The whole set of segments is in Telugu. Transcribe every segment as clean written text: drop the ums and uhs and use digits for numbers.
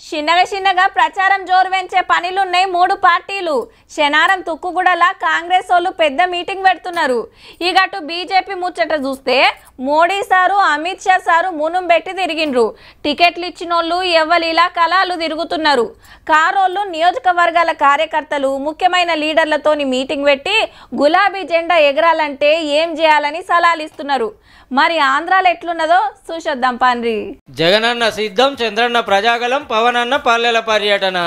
చిన్నగా ప్రచారం జోరు పెంచే పనులున్నాయి మూడు పార్టీలు. శనారం తుక్కుగూడల కాంగ్రెస్ వాళ్ళు పెద్ద మీటింగ్ పెడుతున్నారు. ఇక అటు బీజేపీ ముచ్చట చూస్తే మోడీ సారు అమిత్ షా సారు మునుం పెట్టి తిరిగిండ్రు. టికెట్లు ఇచ్చినోళ్ళు ఎవ్వలిలా కలాలు తిరుగుతున్నారు. కారోళ్ళు నియోజకవర్గాల కార్యకర్తలు ముఖ్యమైన లీడర్లతోని మీటింగ్ పెట్టి గులాబీ జెండా ఎగరాలంటే ఏం చేయాలని సలహాలు ఇస్తున్నారు. మరి ఆంధ్రాలో ఎట్లున్నదో చూసొద్దాం పాండ్రి. జగనన్న సిద్ధం, చంద్రన్న ప్రజాగలం, పవన్ అన్న పల్లెల పర్యటన.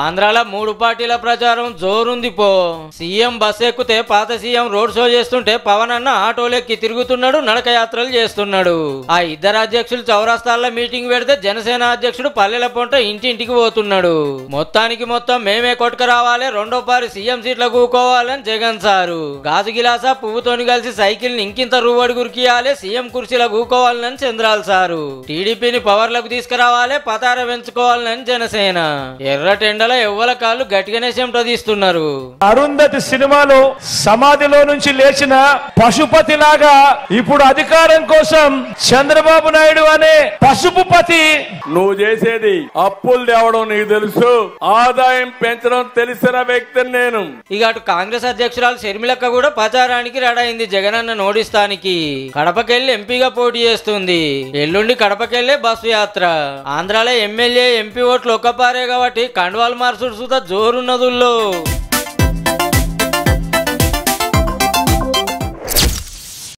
ఆంధ్రాలో మూడు పార్టీల ప్రచారం జోరుంది పో. సీఎం బస్ ఎక్కుతే పాత సీఎం రోడ్ షో చేస్తుంటే పవన్ అన్న ఆటోలెక్కి తిరుగుతున్నాడు, నడక యాత్రలు చేస్తున్నాడు. ఆ ఇద్దరు అధ్యక్షులు చౌరస్తాల్లో మీటింగ్ పెడితే జనసేన అధ్యక్షుడు పల్లెల పొంట ఇంటింటికి పోతున్నాడు. మొత్తానికి మొత్తం మేమే కొట్టుకు రావాలి, రెండో పారి సీఎం సీట్ల కూకోవాలని జగన్ సారు. గాజు గిలాసా పువ్వుతోని కలిసి సైకిల్ ని ఇంకింత రూవడి గురికియాలి, సీఎం కుర్చీలో కూకోవాలని చంద్రాల్ సారు. టీడీపీని పవర్లకు తీసుకురావాలి, పతార పెంచుకోవాలని జనసేన. ఎర్రటెండల ఎవ్వల కాళ్ళు గట్టిగానే చెమట తీస్తున్నారు. అరుంధతి సినిమాలో సమాధిలో నుంచి లేచిన పశుపతి లాగా ఇప్పుడు అధికారం కోసం చంద్రబాబు నాయుడు అనే పశుపుపతి. నువ్వు చేసేది అప్పులు తేవడం నీకు తెలుసు, ఆదాయం పెంచడం తెలిసిన వ్యక్తిని నేను. ఇక అటు కాంగ్రెస్ అధ్యక్షురాలు షర్మిలక్క కూడా ప్రచారానికి రెడీ అయింది జగనన్న నోడిస్తానికి. కడపకెళ్లి ఎంపీగా పోటీ చేస్తుంది. ఎల్లుండి కడపకెళ్లే బస్సు యాత్ర. ఆంధ్రాలో ఎమ్మెల్యే ఎంపీ ఓట్లు ఒక్కపారే కాబట్టి కండువాలు మార్చుడు సుతా జోరున్నదుల్లో.